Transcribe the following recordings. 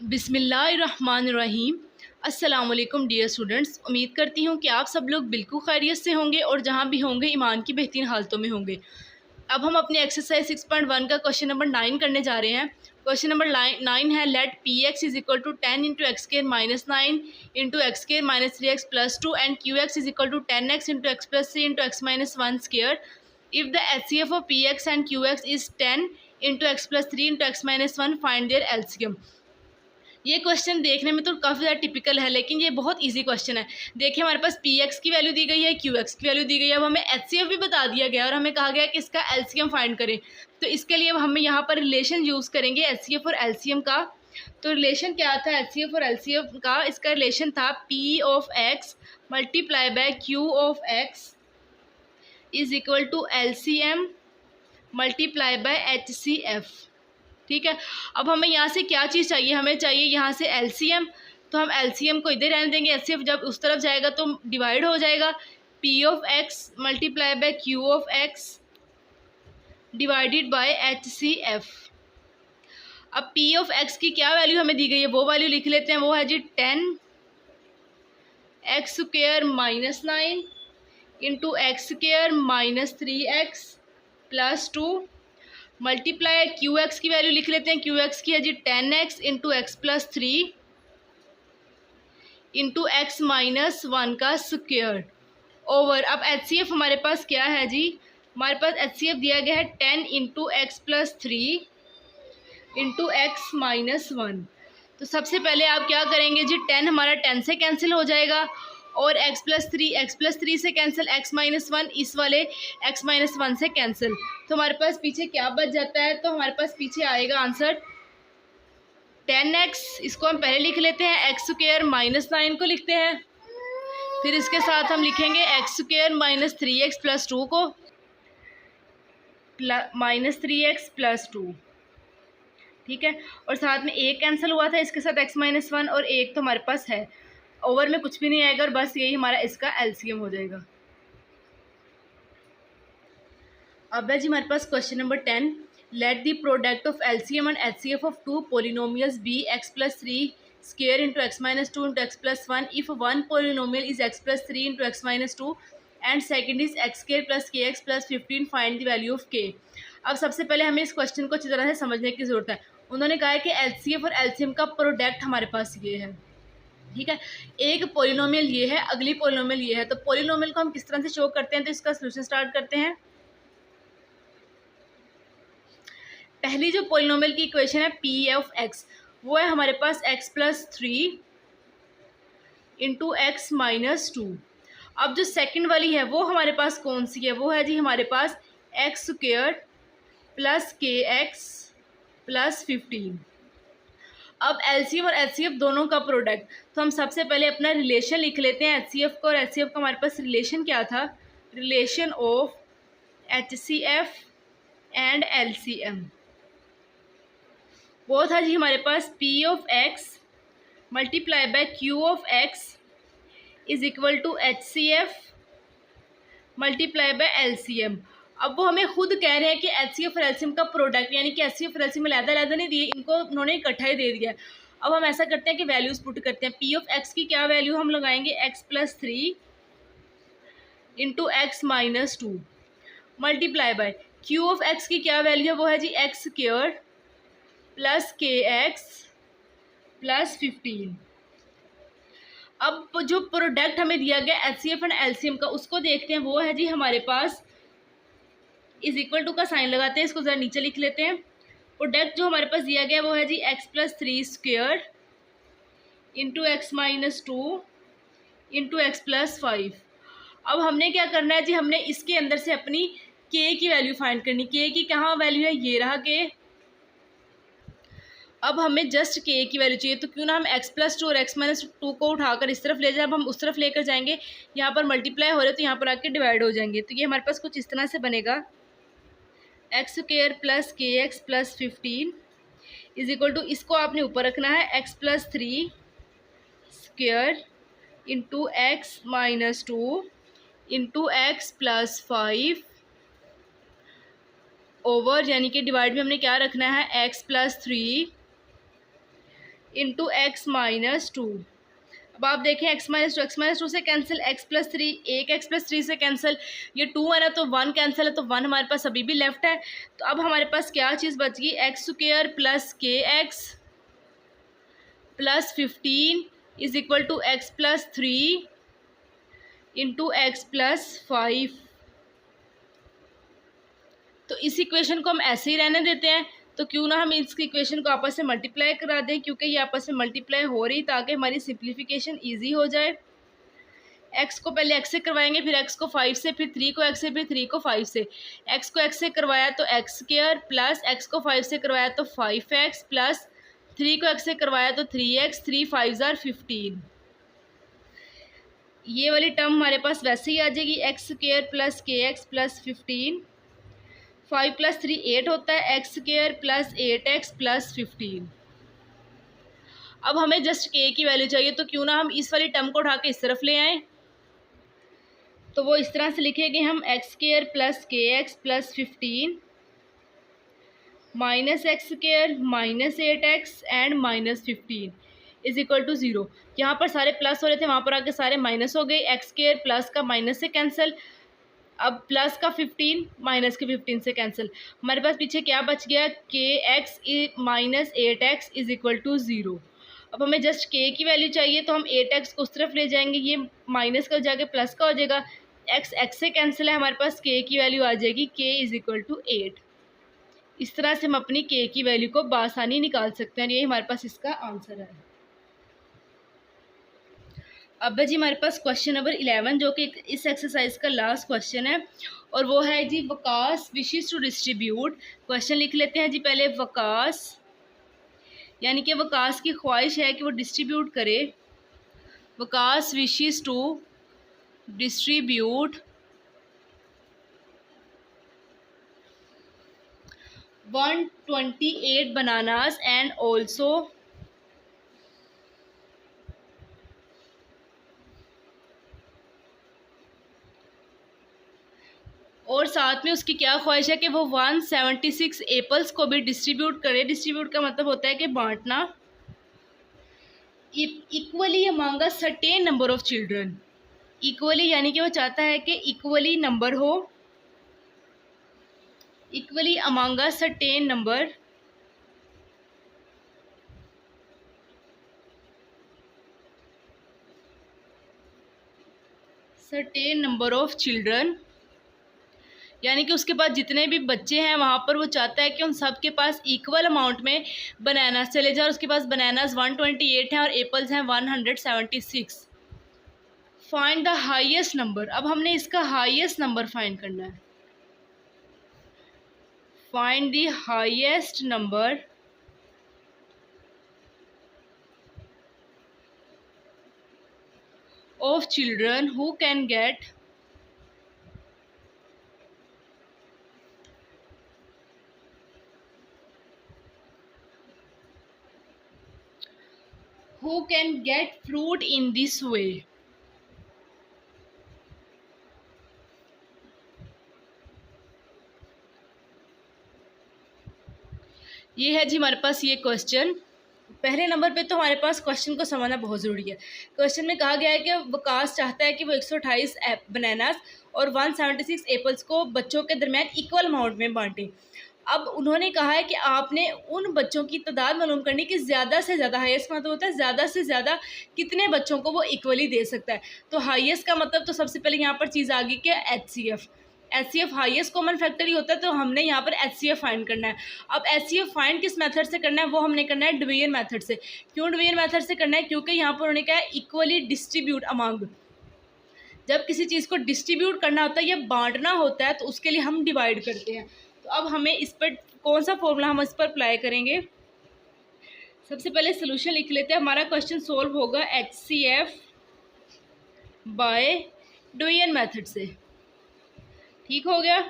बिस्मिल्लाहिर्रहमानिर्रहीम। अस्सलाम वालेकुम डियर स्टूडेंट्स, उम्मीद करती हूँ कि आप सब लोग बिल्कुल खैरियत से होंगे और जहाँ भी होंगे ईमान की बेहतरीन हालतों में होंगे। अब हम अपने एक्सरसाइज 6.1 का क्वेश्चन नंबर 9 करने जा रहे हैं। क्वेश्चन नंबर 9 है let P X is equal to 10 into X square minus 9 into X square minus 3x plus 2 and Q X is equal to 10x into x plus 3 into x minus 1 square. If the H C F of P X and Q X is 10 into x plus 3 into x minus 1 find their LCM. ये question देखने में तो काफ़ी ज़्यादा typical है, लेकिन ये बहुत इजी क्वेश्चन है। देखिए हमारे पास पी एक्स की वैल्यू दी गई है, क्यू एक्स की वैल्यू दी गई है। अब हमें एच सी एफ भी बता दिया गया और हमें कहा गया कि इसका एलसीएम फाइंड करें। तो इसके लिए अब हमें यहाँ पर रिलेशन यूज़ करेंगे एच सी एफ और एलसीएम का। तो रिलेशन क्या था एच सी एफ और एलसीएम का? इसका रिलेशन था P of x multiply by Q of x is equal to LCM multiply by H C F. ठीक है। अब हमें यहाँ से क्या चीज़ चाहिए? हमें चाहिए यहाँ से एलसीएम। तो हम एलसीएम को इधर रहने देंगे, एचसीएफ जब उस तरफ जाएगा तो डिवाइड हो जाएगा। P of x multiply by Q of X divided by H C F. अब पी ऑफ एक्स की क्या वैल्यू हमें दी गई है वो वैल्यू लिख लेते हैं। वो है जी 10 x square minus 9 into x square minus 3x plus 2 multiply Q x की वैल्यू लिख लेते हैं। क्यू एक्स की है जी 10x into x plus 3 into x minus 1 का स्क्वायर ओवर। अब एच सी एफ हमारे पास क्या है जी? हमारे पास एच सी एफ दिया गया है 10 into x plus 3 into x minus 1। तो सबसे पहले आप क्या करेंगे जी? 10 हमारा 10 से कैंसिल हो जाएगा और x प्लस 3 से कैंसिल, x माइनस 1 इस वाले x माइनस 1 से कैंसिल। तो हमारे पास पीछे क्या बच जाता है? तो हमारे पास पीछे आएगा आंसर 10x। इसको हम पहले लिख लेते हैं, एक्स स्क्वायर माइनस 9 को लिखते हैं, फिर इसके साथ हम लिखेंगे x square minus 3x plus 2 को माइनस 3x प्लस 2। ठीक है। और साथ में एक कैंसिल हुआ था, इसके साथ x माइनस 1 और एक तो हमारे पास है। ओवर में कुछ भी नहीं आएगा और बस यही हमारा इसका एलसीएम हो जाएगा। अब है जी हमारे पास question number 10 let the product of LCM and HCF of two polynomials be x plus 3 square into x minus 2 into x plus 1 if one polynomial is x plus 3 into x minus 2 and second is x square plus K x plus 15 find the value of K. अब सबसे पहले हमें इस question को अच्छी तरह से समझने की जरूरत है। उन्होंने कहा है कि एचसीएफ और एलसीएम का प्रोडक्ट हमारे पास ये है। ठीक है। एक पोलिनोमियल ये है, अगली पोलिनोमियल ये है। तो पोलिनोमियल को हम किस तरह से शो करते हैं? तो इसका सॉल्यूशन स्टार्ट करते हैं। पहली जो पोलिनोमियल की इक्वेशन है पी ऑफ एक्स, वो है हमारे पास x plus 3 into x minus 2। अब जो सेकंड वाली है वो हमारे पास कौन सी है? वो है जी हमारे पास x square plus K x plus 15। अब एलसीएम और एचसीएफ दोनों का प्रोडक्ट, तो हम सबसे पहले अपना रिलेशन लिख लेते हैं एचसीएफ को और एचसीएफ का। हमारे पास रिलेशन क्या था? Relation of HCF and LCM वो था जी हमारे पास P of x multiply by Q of x is equal to HCF multiply by LCM. अब वो हमें खुद कह रहे हैं कि एचसीएफ और एलसीएम का प्रोडक्ट, यानी कि एचसीएफ और एलसीएम अलग-अलग नहीं दिए, इनको उन्होंने इकट्ठा ही दे दिया। अब हम ऐसा करते हैं कि वैल्यूज़ पुट करते हैं। पी ऑफ एक्स की क्या वैल्यू हम लगाएंगे? X plus 3 into x minus 2 multiply by Q of X की क्या वैल्यू है? वो है जी x square plus K x plus 15। अब जो प्रोडक्ट हमें दिया गया एचसीएफ एंड एलसीएम का उसको देखते हैं। वो है जी हमारे पास इज इक्वल टू का साइन लगाते हैं, इसको ज़रा नीचे लिख लेते हैं। प्रोडक्ट जो हमारे पास दिया गया वो है जी x plus 3 square into x minus 2 into x plus 5। अब हमने क्या करना है जी? हमने इसके अंदर से अपनी के की वैल्यू फाइंड करनी। के की कहाँ वैल्यू है? ये रहा के। अब हमें जस्ट के की वैल्यू चाहिए, तो क्यों ना हम एक्स प्लस 2 और एक्स माइनस 2 को उठाकर इस तरफ ले जाए। अब हम उस तरफ लेकर जाएंगे, यहाँ पर मल्टीप्लाई हो रहे तो यहाँ पर आके डिवाइड हो जाएंगे। तो ये हमारे पास कुछ इस तरह से बनेगा, X square plus K x plus 15 is equal to, इसको आपने ऊपर रखना है, X plus 3 square into x minus 2 into x plus 5 over, यानी कि डिवाइड में हमने क्या रखना है? X plus 3 into x minus two. अब आप देखें एक्स माइनस टू से कैंसिल, एक्स प्लस थ्री, एक एक्स प्लस थ्री से कैंसिल, ये टू है ना तो वन कैंसिल है, तो वन हमारे पास अभी भी लेफ्ट है। तो अब हमारे पास क्या चीज़ बच गई, X square plus K x plus 15 is equal to X plus three into x plus 5। तो इस इक्वेशन को हम ऐसे ही रहने देते हैं, तो क्यों ना हम इस इक्वेशन को आपस में मल्टीप्लाई करा दें, क्योंकि ये आपस में मल्टीप्लाई हो रही ताकि हमारी सिंप्लीफिकेशन ईजी हो जाए। एक्स को पहले एक्स से करवाएंगे, फिर एक्स को 5 से, फिर 3 को एक्स से, फिर 3 को 5 से। एक्स को एक्स से करवाया तो एक्स स्क्वायर प्लस एक्स को 5 से करवाया तो 5x प्लस 3 को एक्स से करवाया तो 3x, 3 5 ज़ार 15। ये वाली टर्म हमारे पास वैसे ही आ जाएगी, x square plus K x plus 15, 5 plus 3 8 होता है, x square plus 8x plus 15। अब हमें जस्ट के की वैल्यू चाहिए, तो क्यों ना हम इस वाली टर्म को उठा के इस तरफ ले आएँ। तो वो इस तरह से लिखेंगे हम, X square plus K x plus 15 minus X square minus 8x and minus 15 is equal to 0। यहाँ पर सारे प्लस हो रहे थे, वहाँ पर आके सारे माइनस हो गए। एक्स स्क्वायर प्लस का माइनस से कैंसिल, अब प्लस का 15 माइनस के 15 से कैंसिल। हमारे पास पीछे क्या बच गया, K X minus 8x is equal to 0। अब हमें जस्ट के की वैल्यू चाहिए, तो हम 8x को उस तरफ ले जाएंगे, ये माइनस का जाके प्लस का हो जाएगा, एक्स एक्स से कैंसिल है, हमारे पास के की वैल्यू आ जाएगी के इज इक्वल टू 8। इस तरह से हम अपनी के की वैल्यू को बआसानी निकाल सकते हैं, ये हमारे पास इसका आंसर है। अब जी हमारे पास क्वेश्चन नंबर 11 जो कि इस एक्सरसाइज का लास्ट क्वेश्चन है, और वो है जी Waqas wishes to distribute. Question लिख लेते हैं जी पहले, वकास यानी कि वकास की ख्वाहिश है कि वो डिस्ट्रीब्यूट करे, Waqas wishes to distribute 128 bananas and also और साथ में उसकी क्या ख्वाहिश है कि वो 176 एप्पल्स को भी डिस्ट्रीब्यूट करे। डिस्ट्रीब्यूट का मतलब होता है कि बांटना, equally among a certain number of children. Equally यानी कि वो चाहता है कि इक्वली नंबर हो, equally among a certain number of children, यानी कि उसके पास जितने भी बच्चे हैं वहाँ पर वो चाहता है कि उन सब के पास इक्वल अमाउंट में बनानास चले जाए। और उसके पास बनानास 128 हैं और एप्पल्स हैं 176। Find the highest number. अब हमने इसका हाईएस्ट नंबर फाइंड करना है। Find the highest number of children who can get fruit in this way। ये है जी हमारे पास ये क्वेश्चन। पहले नंबर पे तो हमारे पास क्वेश्चन को समझना बहुत ज़रूरी है। क्वेश्चन में कहा गया है कि वकास चाहता है कि वो 128 बनानास और 176 एप्पल्स को बच्चों के दरमियान इक्वल अमाउंट में बांटे। अब उन्होंने कहा है कि आपने उन बच्चों की तादाद मालूम करनी कि ज़्यादा से ज़्यादा, हाईएस्ट का मतलब होता है ज़्यादा से ज़्यादा कितने बच्चों को वो इक्वली दे सकता है। तो हाईएस्ट का मतलब तो सबसे पहले यहाँ पर चीज़ आ गई कि HCF हाईएस्ट कॉमन फैक्टर ही होता है, तो हमने यहाँ पर HCF फाइंड करना है। अब HCF फाइंड किस मेथड से करना है, वो हमने करना है डिवीजन मेथड से। क्यों डिवीजन मेथड से करना है, क्योंकि यहाँ पर उन्होंने कहा है इक्वली डिस्ट्रीब्यूट अमंग। जब किसी चीज़ को डिस्ट्रीब्यूट करना होता है या बांटना होता है तो उसके लिए हम डिवाइड करते हैं। तो अब हमें इस पर कौन सा फॉर्मूला हम इस पर अप्लाई करेंगे। सबसे पहले सोल्यूशन लिख लेते हैं। हमारा क्वेश्चन सोल्व होगा HCF बाय डिवीजन मेथड से। ठीक हो गया।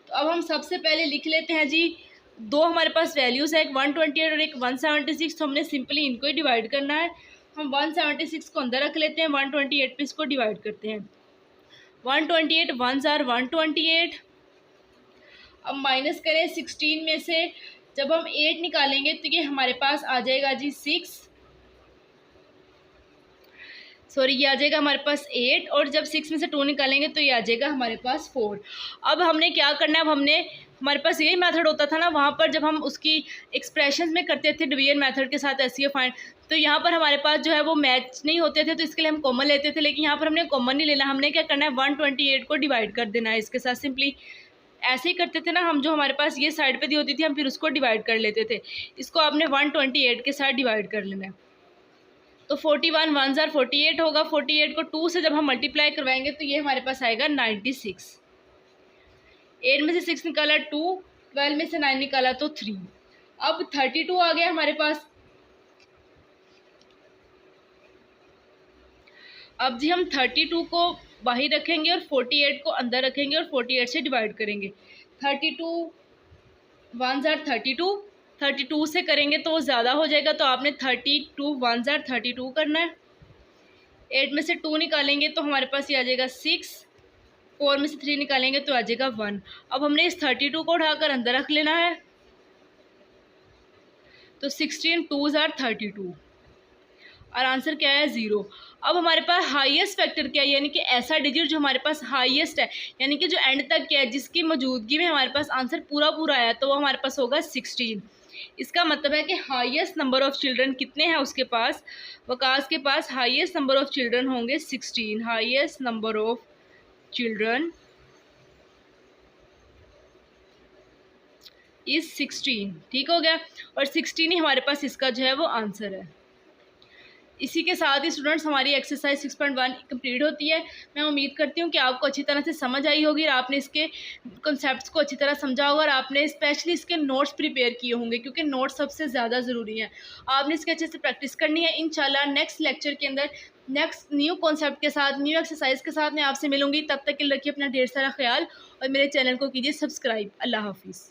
तो अब हम सबसे पहले लिख लेते हैं जी, दो हमारे पास वैल्यूज़ है, एक 128 और एक 176। तो हमने सिंपली इनको ही डिवाइड करना है। हम 176 को अंदर रख लेते हैं, 128 पे इसको डिवाइड करते हैं। 128 1 ज़ार 128। अब माइनस करें 16 में से जब हम 8 निकालेंगे तो ये हमारे पास आ जाएगा जी 6, सॉरी ये आ जाएगा हमारे पास 8, और जब 6 में से 2 निकालेंगे तो ये आ जाएगा हमारे पास 4। अब हमने क्या करना है, अब हमारे पास यही मेथड होता था ना वहाँ पर, जब हम उसकी एक्सप्रेशंस में करते थे डिवीजन मेथड के साथ एससीओ फाइंड, तो यहाँ पर हमारे पास जो है वो मैच नहीं होते थे, तो इसके लिए हम कॉमन लेते थे। लेकिन यहाँ पर हमने कॉमन नहीं लेना, हमने क्या करना है 128 को डिवाइड कर देना है इसके साथ। सिंपली ऐसे ही करते थे ना हम, जो हमारे पास ये साइड पे दी होती थी हम फिर उसको डिवाइड कर लेते थे। इसको आपने 128 के साथ डिवाइड कर लेना है। तो 41 1 जार 48 होगा। 48 को 2 से जब हम मल्टीप्लाई करवाएंगे तो ये हमारे पास आएगा 96। 8 में से 6 निकाला 2, 12 में से 9 निकाला तो 3। अब 32 आ गया हमारे पास। अब जी हम 32 को बाहर रखेंगे और 48 को अंदर रखेंगे और 48 से डिवाइड करेंगे। 32 1 जार 32, 32 से करेंगे तो वो ज़्यादा हो जाएगा, तो आपने 32 1 जार 32 करना है। 8 में से 2 निकालेंगे तो हमारे पास ये आ जाएगा 6, 4 में से 3 निकालेंगे तो आ जाएगा 1। अब हमने इस 32 को उठाकर अंदर रख लेना है, तो 16 2 जार 32 और आंसर क्या है 0। अब हमारे पास हाईएस्ट फैक्टर क्या है, यानी कि ऐसा डिजिट जो हमारे पास हाईएस्ट है, यानी कि जो एंड तक क्या है, जिसकी मौजूदगी में हमारे पास आंसर पूरा पूरा आया, तो वो हमारे पास होगा 16। इसका मतलब है कि हाईएस्ट नंबर ऑफ़ चिल्ड्रन कितने हैं उसके पास, वकास के पास हाईएस्ट नंबर ऑफ़ चिल्ड्रन होंगे 16। Highest number of children is 16। ठीक हो गया, और 16 ही हमारे पास इसका जो है वो आंसर है। इसी के साथ ही स्टूडेंट्स हमारी एक्सरसाइज 6.1 कंप्लीट होती है। मैं उम्मीद करती हूँ कि आपको अच्छी तरह से समझ आई होगी और आपने इसके कॉन्सेप्ट्स को अच्छी तरह समझा होगा और आपने स्पेशली इसके नोट्स प्रिपेयर किए होंगे, क्योंकि नोट्स सबसे ज़्यादा ज़रूरी है। आपने इसके अच्छे से प्रैक्टिस करनी है। इंशाल्लाह नेक्स्ट लेक्चर के अंदर नेक्स्ट न्यू कॉन्सेप्ट के साथ, न्यू एक्सरसाइज के साथ मैं आपसे मिलूँगी। तब तक के लिए रखिए अपना ढेर सारा ख्याल और मेरे चैनल को कीजिए सब्सक्राइब। अल्लाह हाफिज़।